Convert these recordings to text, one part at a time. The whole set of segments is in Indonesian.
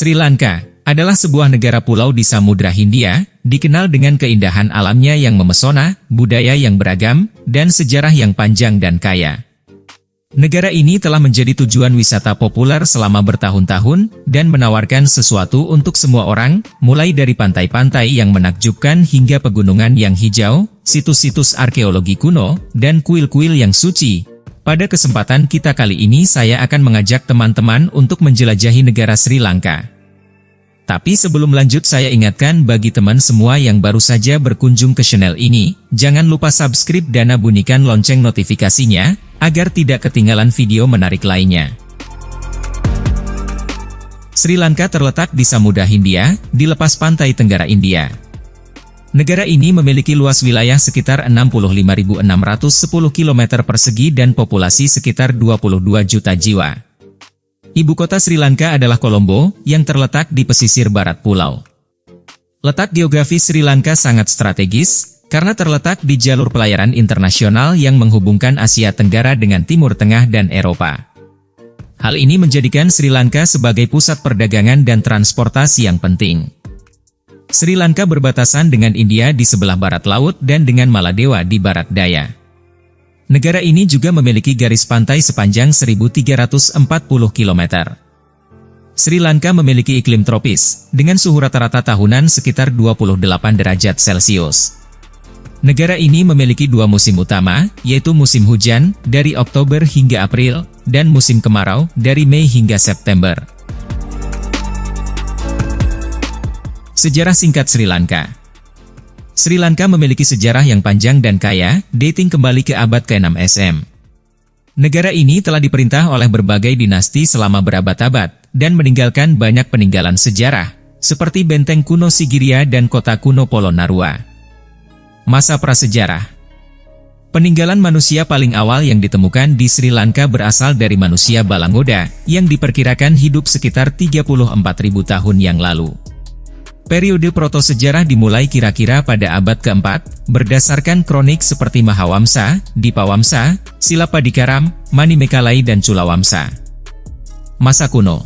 Sri Lanka adalah sebuah negara pulau di Samudra Hindia, dikenal dengan keindahan alamnya yang memesona, budaya yang beragam, dan sejarah yang panjang dan kaya. Negara ini telah menjadi tujuan wisata populer selama bertahun-tahun dan menawarkan sesuatu untuk semua orang, mulai dari pantai-pantai yang menakjubkan hingga pegunungan yang hijau, situs-situs arkeologi kuno, dan kuil-kuil yang suci. Pada kesempatan kita kali ini saya akan mengajak teman-teman untuk menjelajahi negara Sri Lanka. Tapi sebelum lanjut saya ingatkan bagi teman semua yang baru saja berkunjung ke channel ini, jangan lupa subscribe dan bunyikan lonceng notifikasinya, agar tidak ketinggalan video menarik lainnya. Sri Lanka terletak di Samudra Hindia, di lepas pantai Tenggara India. Negara ini memiliki luas wilayah sekitar 65.610 km persegi dan populasi sekitar 22 juta jiwa. Ibu kota Sri Lanka adalah Colombo, yang terletak di pesisir barat pulau. Letak geografis Sri Lanka sangat strategis, karena terletak di jalur pelayaran internasional yang menghubungkan Asia Tenggara dengan Timur Tengah dan Eropa. Hal ini menjadikan Sri Lanka sebagai pusat perdagangan dan transportasi yang penting. Sri Lanka berbatasan dengan India di sebelah barat laut dan dengan Maladewa di barat daya. Negara ini juga memiliki garis pantai sepanjang 1.340 km. Sri Lanka memiliki iklim tropis, dengan suhu rata-rata tahunan sekitar 28 derajat Celcius. Negara ini memiliki dua musim utama, yaitu musim hujan, dari Oktober hingga April, dan musim kemarau, dari Mei hingga September. Sejarah singkat Sri Lanka. Sri Lanka memiliki sejarah yang panjang dan kaya, dating kembali ke abad ke-6 SM. Negara ini telah diperintah oleh berbagai dinasti selama berabad-abad, dan meninggalkan banyak peninggalan sejarah, seperti benteng kuno Sigiriya dan kota kuno Polonnaruwa. Masa prasejarah. Peninggalan manusia paling awal yang ditemukan di Sri Lanka berasal dari manusia Balangoda, yang diperkirakan hidup sekitar 34.000 tahun yang lalu. Periode protosejarah dimulai kira-kira pada abad ke-4, berdasarkan kronik seperti Mahawamsa, Dipawamsa, Silapadikaram, Manimekalai dan Culawamsa. Masa kuno.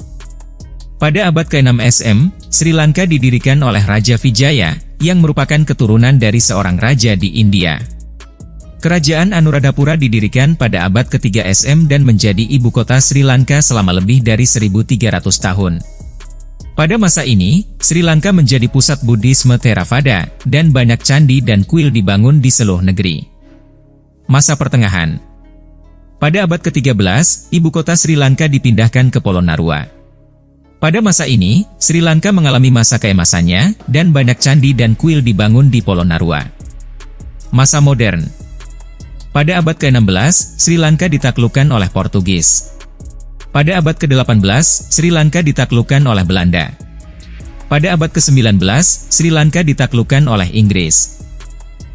Pada abad ke-6 SM, Sri Lanka didirikan oleh Raja Vijaya, yang merupakan keturunan dari seorang raja di India. Kerajaan Anuradhapura didirikan pada abad ke-3 SM dan menjadi ibu kota Sri Lanka selama lebih dari 1.300 tahun. Pada masa ini, Sri Lanka menjadi pusat Buddhisme Theravada, dan banyak candi dan kuil dibangun di seluruh negeri. Masa pertengahan. Pada abad ke-13, ibu kota Sri Lanka dipindahkan ke Polonnaruwa. Pada masa ini, Sri Lanka mengalami masa keemasannya, dan banyak candi dan kuil dibangun di Polonnaruwa. Masa modern. Pada abad ke-16, Sri Lanka ditaklukkan oleh Portugis. Pada abad ke-18, Sri Lanka ditaklukkan oleh Belanda. Pada abad ke-19, Sri Lanka ditaklukkan oleh Inggris.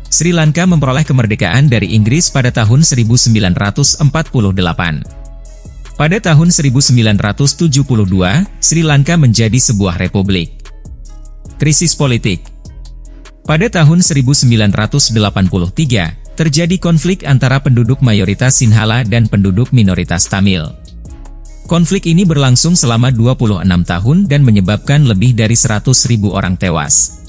Sri Lanka memperoleh kemerdekaan dari Inggris pada tahun 1948. Pada tahun 1972, Sri Lanka menjadi sebuah republik. Krisis politik. Pada tahun 1983, terjadi konflik antara penduduk mayoritas Sinhala dan penduduk minoritas Tamil. Konflik ini berlangsung selama 26 tahun dan menyebabkan lebih dari 100.000 orang tewas.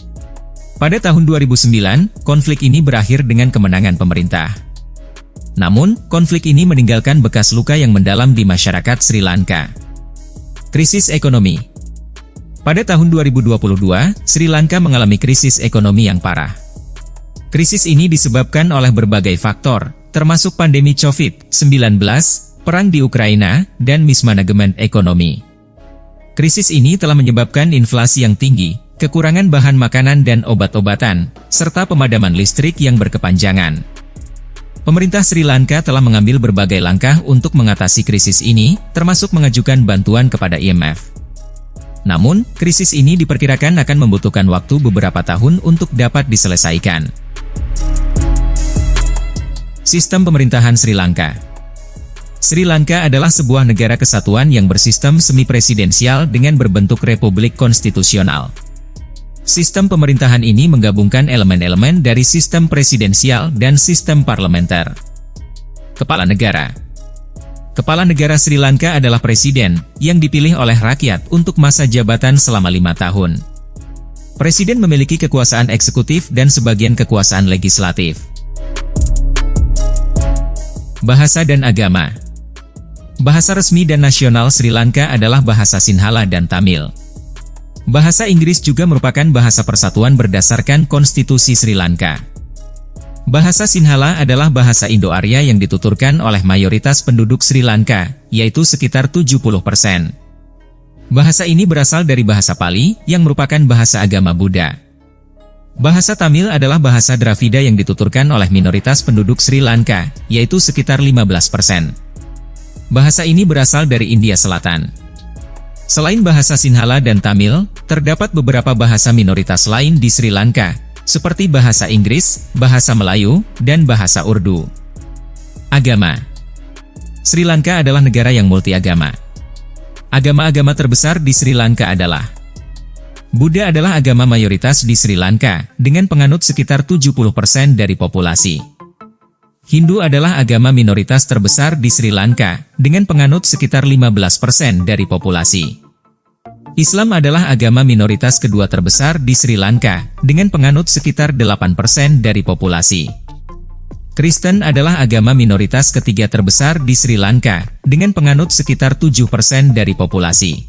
Pada tahun 2009, konflik ini berakhir dengan kemenangan pemerintah. Namun, konflik ini meninggalkan bekas luka yang mendalam di masyarakat Sri Lanka. Krisis ekonomi. Pada tahun 2022, Sri Lanka mengalami krisis ekonomi yang parah. Krisis ini disebabkan oleh berbagai faktor, termasuk pandemi COVID-19, perang di Ukraina, dan mismanajemen ekonomi. Krisis ini telah menyebabkan inflasi yang tinggi, kekurangan bahan makanan dan obat-obatan, serta pemadaman listrik yang berkepanjangan. Pemerintah Sri Lanka telah mengambil berbagai langkah untuk mengatasi krisis ini, termasuk mengajukan bantuan kepada IMF. Namun, krisis ini diperkirakan akan membutuhkan waktu beberapa tahun untuk dapat diselesaikan. Sistem pemerintahan Sri Lanka. Sri Lanka adalah sebuah negara kesatuan yang bersistem semi-presidensial dengan berbentuk republik konstitusional. Sistem pemerintahan ini menggabungkan elemen-elemen dari sistem presidensial dan sistem parlementer. Kepala negara. Kepala negara Sri Lanka adalah presiden, yang dipilih oleh rakyat untuk masa jabatan selama 5 tahun. Presiden memiliki kekuasaan eksekutif dan sebagian kekuasaan legislatif. Bahasa dan agama. Bahasa resmi dan nasional Sri Lanka adalah bahasa Sinhala dan Tamil. Bahasa Inggris juga merupakan bahasa persatuan berdasarkan konstitusi Sri Lanka. Bahasa Sinhala adalah bahasa Indo-Arya yang dituturkan oleh mayoritas penduduk Sri Lanka, yaitu sekitar 70%. Bahasa ini berasal dari bahasa Pali, yang merupakan bahasa agama Buddha. Bahasa Tamil adalah bahasa Dravida yang dituturkan oleh minoritas penduduk Sri Lanka, yaitu sekitar 15%. Bahasa ini berasal dari India Selatan. Selain bahasa Sinhala dan Tamil, terdapat beberapa bahasa minoritas lain di Sri Lanka, seperti bahasa Inggris, bahasa Melayu, dan bahasa Urdu. Agama. Sri Lanka adalah negara yang multiagama. Agama-agama terbesar di Sri Lanka adalah Buddha adalah agama mayoritas di Sri Lanka, dengan penganut sekitar 70% dari populasi. Hindu adalah agama minoritas terbesar di Sri Lanka, dengan penganut sekitar 15% dari populasi. Islam adalah agama minoritas kedua terbesar di Sri Lanka, dengan penganut sekitar 8% dari populasi. Kristen adalah agama minoritas ketiga terbesar di Sri Lanka, dengan penganut sekitar 7% dari populasi.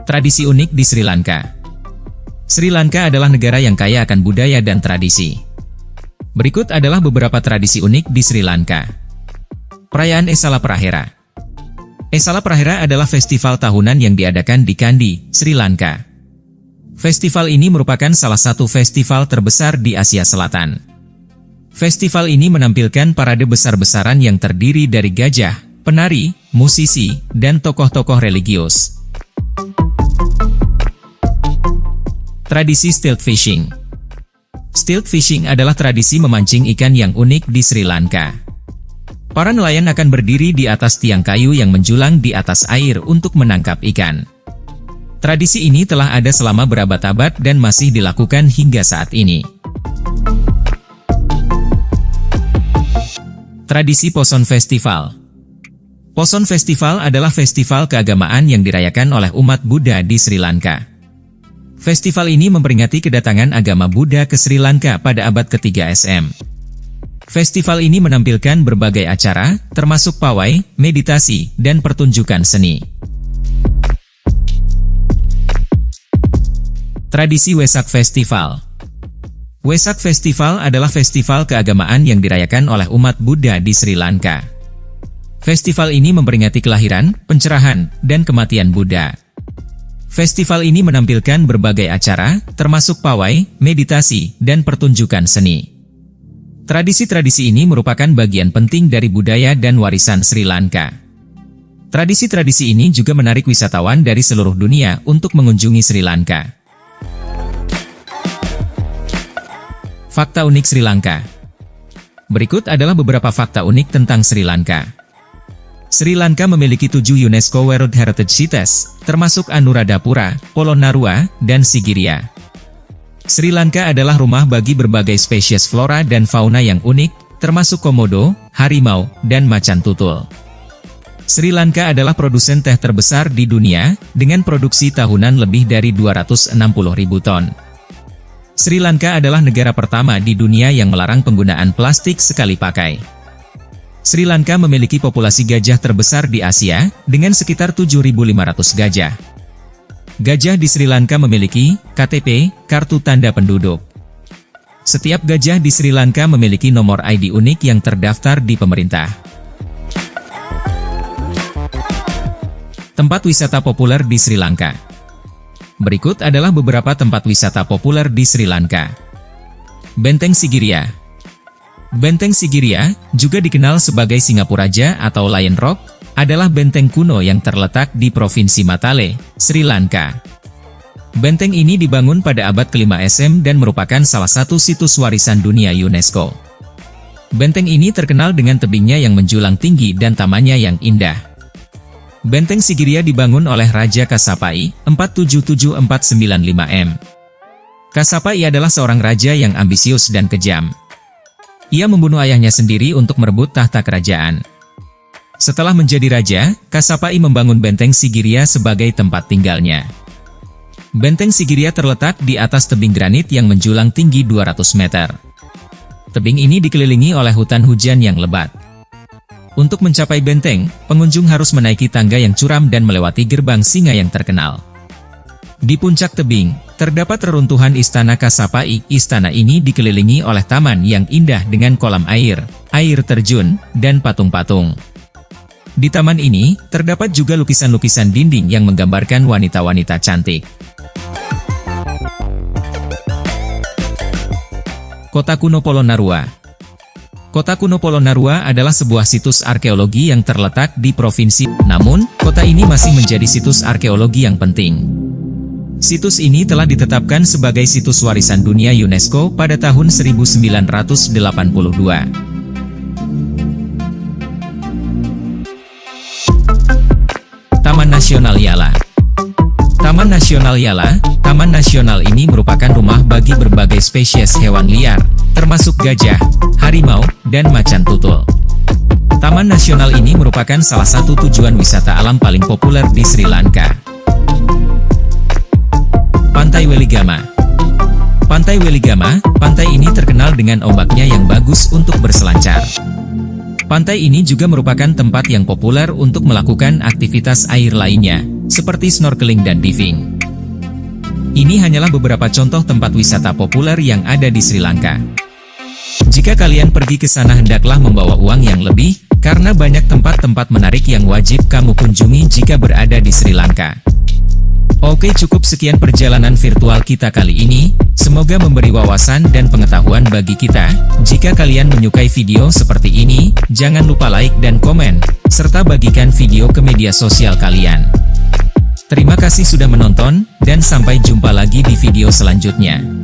Tradisi unik di Sri Lanka. Sri Lanka adalah negara yang kaya akan budaya dan tradisi. Berikut adalah beberapa tradisi unik di Sri Lanka. Perayaan Esala Prahera. Esala Prahera adalah festival tahunan yang diadakan di Kandy, Sri Lanka. Festival ini merupakan salah satu festival terbesar di Asia Selatan. Festival ini menampilkan parade besar-besaran yang terdiri dari gajah, penari, musisi, dan tokoh-tokoh religius. Tradisi stilt fishing. Stilt fishing adalah tradisi memancing ikan yang unik di Sri Lanka. Para nelayan akan berdiri di atas tiang kayu yang menjulang di atas air untuk menangkap ikan. Tradisi ini telah ada selama berabad-abad dan masih dilakukan hingga saat ini. Tradisi Poson Festival. Poson Festival adalah festival keagamaan yang dirayakan oleh umat Buddha di Sri Lanka. Festival ini memperingati kedatangan agama Buddha ke Sri Lanka pada abad ke-3 SM. Festival ini menampilkan berbagai acara, termasuk pawai, meditasi, dan pertunjukan seni. Tradisi Wesak Festival. Wesak Festival adalah festival keagamaan yang dirayakan oleh umat Buddha di Sri Lanka. Festival ini memperingati kelahiran, pencerahan, dan kematian Buddha. Festival ini menampilkan berbagai acara, termasuk pawai, meditasi, dan pertunjukan seni. Tradisi-tradisi ini merupakan bagian penting dari budaya dan warisan Sri Lanka. Tradisi-tradisi ini juga menarik wisatawan dari seluruh dunia untuk mengunjungi Sri Lanka. Fakta unik Sri Lanka. Berikut adalah beberapa fakta unik tentang Sri Lanka. Sri Lanka memiliki 7 UNESCO World Heritage Sites, termasuk Anuradhapura, Polonnaruwa, dan Sigiriya. Sri Lanka adalah rumah bagi berbagai spesies flora dan fauna yang unik, termasuk komodo, harimau, dan macan tutul. Sri Lanka adalah produsen teh terbesar di dunia, dengan produksi tahunan lebih dari 260.000 ton. Sri Lanka adalah negara pertama di dunia yang melarang penggunaan plastik sekali pakai. Sri Lanka memiliki populasi gajah terbesar di Asia, dengan sekitar 7.500 gajah. Gajah di Sri Lanka memiliki KTP, kartu tanda penduduk. Setiap gajah di Sri Lanka memiliki nomor ID unik yang terdaftar di pemerintah. Tempat wisata populer di Sri Lanka. Berikut adalah beberapa tempat wisata populer di Sri Lanka. Benteng Sigiriya. Benteng Sigiriya, juga dikenal sebagai Singapuraja atau Lion Rock, adalah benteng kuno yang terletak di Provinsi Matale, Sri Lanka. Benteng ini dibangun pada abad ke-5 SM dan merupakan salah satu situs warisan dunia UNESCO. Benteng ini terkenal dengan tebingnya yang menjulang tinggi dan tamannya yang indah. Benteng Sigiriya dibangun oleh Raja Kasapai, 477-495 M. Kasapai adalah seorang raja yang ambisius dan kejam. Ia membunuh ayahnya sendiri untuk merebut tahta kerajaan. Setelah menjadi raja, Kasapai membangun Benteng Sigiriya sebagai tempat tinggalnya. Benteng Sigiriya terletak di atas tebing granit yang menjulang tinggi 200 meter. Tebing ini dikelilingi oleh hutan hujan yang lebat. Untuk mencapai benteng, pengunjung harus menaiki tangga yang curam dan melewati gerbang singa yang terkenal. Di puncak tebing, terdapat reruntuhan Istana Kasapai. Istana ini dikelilingi oleh taman yang indah dengan kolam air, air terjun, dan patung-patung. Di taman ini, terdapat juga lukisan-lukisan dinding yang menggambarkan wanita-wanita cantik. Kota Kuno Polonnaruwa. Kota Kuno Polonnaruwa adalah sebuah situs arkeologi yang terletak di provinsi. Namun, kota ini masih menjadi situs arkeologi yang penting. Situs ini telah ditetapkan sebagai situs warisan dunia UNESCO pada tahun 1982. Taman Nasional Yala. Taman Nasional Yala, taman nasional ini merupakan rumah bagi berbagai spesies hewan liar, termasuk gajah, harimau, dan macan tutul. Taman nasional ini merupakan salah satu tujuan wisata alam paling populer di Sri Lanka. Pantai Weligama. Pantai Weligama, pantai ini terkenal dengan ombaknya yang bagus untuk berselancar. Pantai ini juga merupakan tempat yang populer untuk melakukan aktivitas air lainnya, seperti snorkeling dan diving. Ini hanyalah beberapa contoh tempat wisata populer yang ada di Sri Lanka. Jika kalian pergi ke sana hendaklah membawa uang yang lebih, karena banyak tempat-tempat menarik yang wajib kamu kunjungi jika berada di Sri Lanka. Oke, cukup sekian perjalanan virtual kita kali ini. Semoga memberi wawasan dan pengetahuan bagi kita. Jika kalian menyukai video seperti ini, jangan lupa like dan komen, serta bagikan video ke media sosial kalian. Terima kasih sudah menonton, dan sampai jumpa lagi di video selanjutnya.